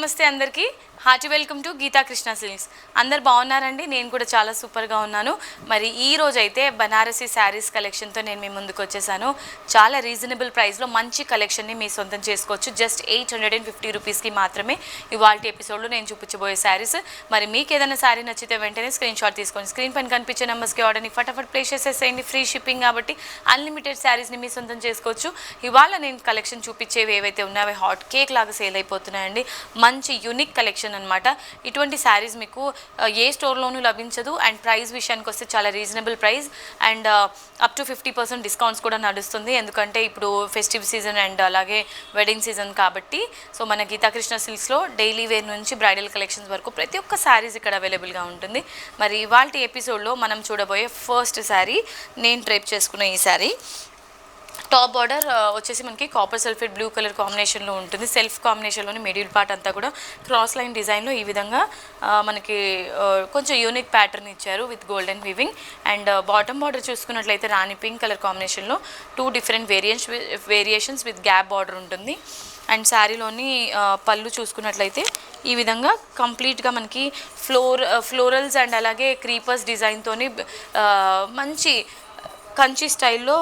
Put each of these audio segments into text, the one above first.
నమస్తే అందరికీ hearty welcome to Geetha Krishna Silks. అందరు బాగున్నారండి? నేను కూడా చాలా సూపర్గా ఉన్నాను. మరి ఈ రోజు అయితే బనారసీ శారీస్ కలెక్షన్తో నేను మీ ముందుకు వచ్చేసాను. చాలా రీజనబుల్ ప్రైస్లో మంచి కలెక్షన్ని మీ సొంతం చేసుకోవచ్చు. జస్ట్ 850 రూపీస్కి మాత్రమే ఇవాల్టి ఎపిసోడ్లో నేను చూపించబోయే శారీస్. మరి మీకు ఏదైనా శారీ నచ్చితే వెంటనే స్క్రీన్ షాట్ తీసుకోండి. స్క్రీన్ పైన కనిపించే నెంబర్స్కి ఆర్డర్ని ఫటాఫట్ ప్లేస్ చేసేసేయండి. ఫ్రీ షిప్పింగ్ కాబట్టి అన్లిమిటెడ్ శారీస్ని మీ సొంతం చేసుకోవచ్చు. ఇవాళ నేను కలెక్షన్ చూపించేవి ఏవైతే ఉన్నాయో హాట్ కేక్ లాగా సేల్ అయిపోతున్నాయండి. మంచి యూనిక్ కలెక్షన్ అనమాట. ఇటువంటి శారీస్ మీకు ఏ స్టోర్లోనూ లభించదు. అండ్ ప్రైస్ విషయానికి వస్తే చాలా reasonable price and up to 50% discounts కూడా నడుస్తుంది. ఎందుకంటే ఇప్పుడు ఫెస్టివ్ సీజన్ అండ్ అలాగే వెడ్డింగ్ సీజన్ కాబట్టి. సో మన గీతాకృష్ణ సిల్క్స్లో డైలీ వేర్ నుంచి బ్రైడల్ కలెక్షన్స్ వరకు ప్రతి ఒక్క శారీస్ ఇక్కడ అవైలబుల్గా ఉంటుంది. మరి ఇవాల్టి ఎపిసోడ్లో మనం చూడబోయే ఫస్ట్ శారీ నేను డ్రేప్ చేసుకున్న ఈ శారీ. టాప్ బార్డర్ వచ్చేసి మనకి కాపర్ సల్ఫేట్ బ్లూ కలర్ కాంబినేషన్లో ఉంటుంది. సెల్ఫ్ కాంబినేషన్లోని మిడిల్ పార్ట్ అంతా కూడా క్రాస్ లైన్ డిజైన్లో ఈ విధంగా మనకి కొంచెం యూనిక్ ప్యాటర్న్ ఇచ్చారు with golden weaving. And bottom border చూసుకున్నట్లయితే రాణి పింక్ కలర్ కాంబినేషన్లో 2 different variations with gap border ఉంటుంది. అండ్ శారీలోని పళ్ళు చూసుకున్నట్లయితే ఈ విధంగా కంప్లీట్గా మనకి ఫ్లోరల్స్ అండ్ అలాగే క్రీపర్స్ డిజైన్తోని మంచి కంచి స్టైల్లో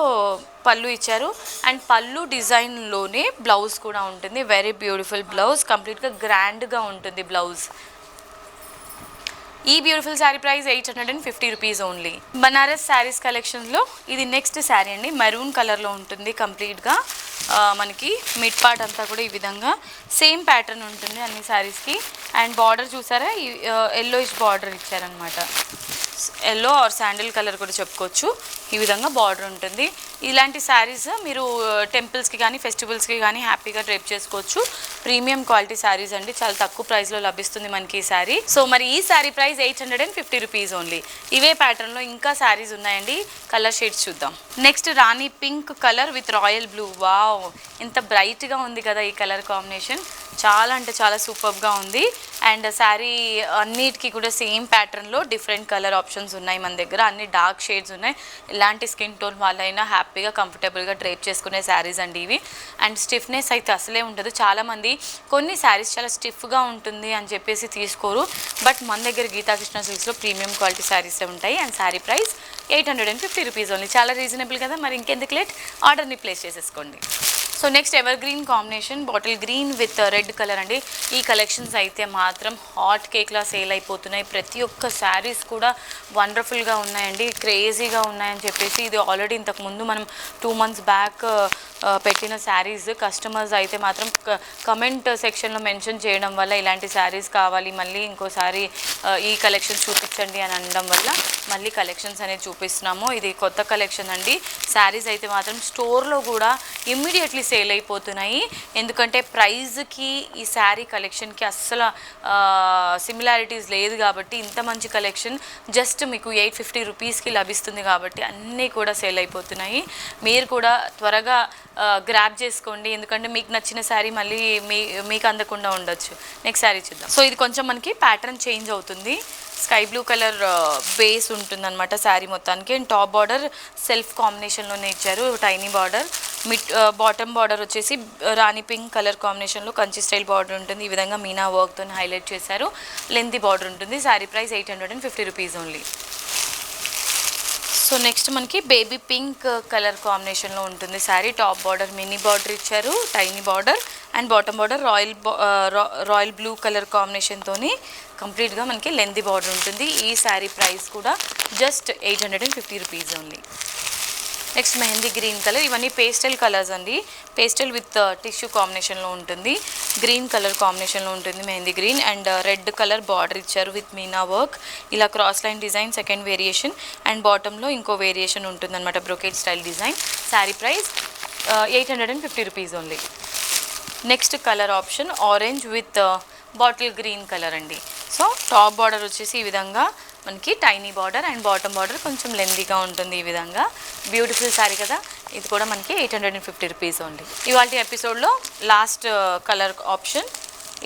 పళ్ళు ఇచ్చారు. అండ్ పళ్ళు డిజైన్లోనే బ్లౌజ్ కూడా ఉంటుంది. వెరీ బ్యూటిఫుల్ బ్లౌజ్, కంప్లీట్గా గ్రాండ్గా ఉంటుంది బ్లౌజ్. ఈ beautiful sari price 850 rupees only. Banaras saris కలెక్షన్స్లో ఇది నెక్స్ట్ శారీ అండి. మెరూన్ కలర్లో ఉంటుంది. కంప్లీట్గా మనకి మిడ్ పార్ట్ అంతా కూడా ఈ విధంగా సేమ్ ప్యాటర్న్ ఉంటుంది అన్ని శారీస్కి. అండ్ బార్డర్ చూసారా, ఎల్లోయిష్ బార్డర్ ఇచ్చారనమాట. ఎల్లో ఆర్ శాండిల్ కలర్ కూడా చెప్పుకోవచ్చు. ఈ విధంగా బార్డర్ ఉంటుంది. ఇలాంటి శారీస్ మీరు టెంపుల్స్కి కానీ ఫెస్టివల్స్కి కానీ హ్యాపీగా డ్రేప్ చేసుకోవచ్చు. ప్రీమియం క్వాలిటీ శారీస్ అండి. చాలా తక్కువ ప్రైస్లో లభిస్తుంది మనకి ఈ శారీ. సో మరి ఈ శారీ ప్రైస్ 850 రూపీస్ ఓన్లీ. ఇవే ప్యాటర్న్లో ఇంకా శారీస్ ఉన్నాయండి. కలర్ షేడ్స్ చూద్దాం. Next Rani pink colour with royal blue. Wow, ఎంత బ్రైట్గా ఉంది కదా ఈ కలర్ కాంబినేషన్. చాలా అంటే చాలా సూపర్గా ఉంది. అండ్ శారీ అన్నిటికీ కూడా సేమ్ ప్యాటర్న్లో డిఫరెంట్ కలర్ ఆప్షన్స్ ఉన్నాయి మన దగ్గర. అన్ని డార్క్ షేడ్స్ ఉన్నాయి. ఎలాంటి స్కిన్ టోన్ వాళ్ళైనా హ్యాపీగా కంఫర్టబుల్గా డ్రేప్ చేసుకునే శారీస్ అండి ఇవి. అండ్ స్టిఫ్నెస్ అయితే అసలే ఉండదు. చాలామంది కొన్ని శారీస్ చాలా స్టిఫ్గా ఉంటుంది అని చెప్పేసి తీసుకోరు. బట్ మన దగ్గర గీతాకృష్ణ సిల్క్స్లో ప్రీమియం క్వాలిటీ శారీసే ఉంటాయి. And sari price 850 rupees only. చాలా రీజనబుల్ కదా. మరి ఇంకెందుకు లేట్, ఆర్డర్ని ప్లేస్ చేసేసుకోండి. So next ever green combination, bottle green with red colour అండి. ఈ కలెక్షన్స్ అయితే మాత్రం హాట్ కేక్లా సేల్ అయిపోతున్నాయి. ప్రతి ఒక్క శారీస్ కూడా వండర్ఫుల్గా ఉన్నాయండి, క్రేజీగా ఉన్నాయని చెప్పేసి. ఇది ఆల్రెడీ ఇంతకుముందు మనం 2 months బ్యాక్ పెట్టిన శారీస్. కస్టమర్స్ అయితే మాత్రం కమెంట్ సెక్షన్లో మెన్షన్ చేయడం వల్ల ఇలాంటి శారీస్ కావాలి, మళ్ళీ ఇంకోసారి ఈ కలెక్షన్స్ చూపించండి అని అనడం వల్ల మళ్ళీ కలెక్షన్స్ అనేది చూపిస్తున్నాము. ఇది కొత్త కలెక్షన్ అండి. శారీస్ అయితే మాత్రం స్టోర్లో కూడా ఇమ్మీడియట్లీ సేల్ అయిపోతున్నాయి. ఎందుకంటే ప్రైజ్కి ఈ శారీ కలెక్షన్కి అస్సలు సిమిలారిటీస్ లేదు కాబట్టి ఇంత మంచి కలెక్షన్ జస్ట్ మీకు 850 రూపీస్కి లభిస్తుంది కాబట్టి అన్నీ కూడా సేల్ అయిపోతున్నాయి. మీరు కూడా త్వరగా గ్రాప్ చేసుకోండి. ఎందుకంటే మీకు నచ్చిన శారీ మళ్ళీ మీకు అందకుండా ఉండొచ్చు. నెక్స్ట్ శారీ చూద్దాం. సో ఇది కొంచెం మనకి ప్యాటర్న్ చేంజ్ అవుతుంది. స్కై బ్లూ కలర్ బేస్ ఉంటుంది అనమాట శారీ మొత్తానికి. అండ్ టాప్ బార్డర్ సెల్ఫ్ కాంబినేషన్లోనే ఇచ్చారు, టైనీ బార్డర్. బాటమ్ బార్డర్ వచ్చేసి రాణి పింక్ కలర్ కాంబినేషన్లో కంచి స్టైల్ బార్డర్ ఉంటుంది. ఈ విధంగా మీనా వర్క్తో హైలైట్ చేశారు. లెంతీ బార్డర్ ఉంటుంది. Sari price 850 rupees only. So next మనకి బేబీ పింక్ కలర్ కాంబినేషన్లో ఉంటుంది sari. Top border mini border ఇచ్చారు, tiny border. And bottom border royal blue colour కాంబినేషన్తోని కంప్లీట్గా మనకి లెంతీ బార్డర్ ఉంటుంది. ఈ శారీ ప్రైస్ కూడా just 850 rupees only. Next mehndi green colour. ఇవన్నీ పేస్టల్ కలర్స్ అండి. పేస్టల్ విత్ టిష్యూ కాంబినేషన్లో ఉంటుంది. గ్రీన్ కలర్ కాంబినేషన్లో ఉంటుంది mehndi green. And red colour border ఇచ్చారు విత్ మీనా వర్క్. ఇలా cross line design second variation. And బాటంలో ఇంకో వేరియేషన్ ఉంటుంది అనమాట, brocade style design. Sari price 850 rupees only. Next colour option orange with bottle green colour అండి. సో టాప్ బార్డర్ వచ్చేసి ఈ విధంగా మనకి tiny border and bottom border కొంచెం లెందీగా ఉంటుంది. ఈ విధంగా బ్యూటిఫుల్ శారీ కదా. ఇది కూడా మనకి 850 రూపీస్ ఓన్లీ. ఇవాళ ఎపిసోడ్లో లాస్ట్ కలర్ ఆప్షన్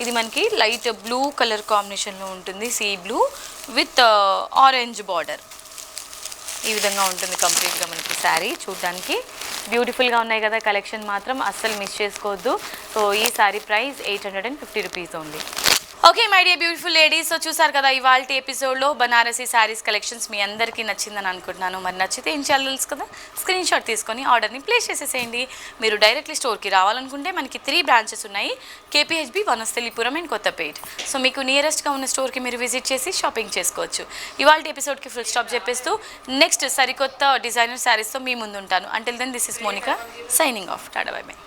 ఇది మనకి లైట్ బ్లూ కలర్ కాంబినేషన్లో ఉంటుంది. Sea blue with orange border. ఈ విధంగా ఉంటుంది కంప్లీట్గా మనకి శారీ. చూడడానికి బ్యూటిఫుల్గా ఉన్నాయి కదా. కలెక్షన్ మాత్రం అస్సలు మిస్ చేసుకోవద్దు. సో ఈ sari price 850 rupees only. Okay my dear beautiful ladies, so చూసారు కదా ఇవాళ ఎపిసోడ్లో బనారసీ శారీస్ కలెక్షన్స్ మీ అందరికీ నచ్చిందని అనుకుంటున్నాను. మరి నచ్చితే ఏం చేయాలి తెలుసు కదా, స్క్రీన్ షాట్ తీసుకొని ఆర్డర్ని ప్లేస్ చేసేసేయండి. మీరు డైరెక్ట్లీ స్టోర్కి రావాలనుకుంటే మనకి 3 బ్రాంచెస్ ఉన్నాయి, KPHB, Vanasthalipuram and Kothapet. So మీకు నియరెస్ట్గా ఉన్న స్టోర్కి మీరు విజిట్ చేసి షాపింగ్ చేసుకోవచ్చు. ఇవాళ ఎపిసోడ్కి ఫుల్ స్టాప్ చెప్పేస్తూ నెక్స్ట్ సరికొత్త డిజైనర్ శారీస్తో మీ ముందు ఉంటాను. Until then this is Monica signing off. Tata bye by.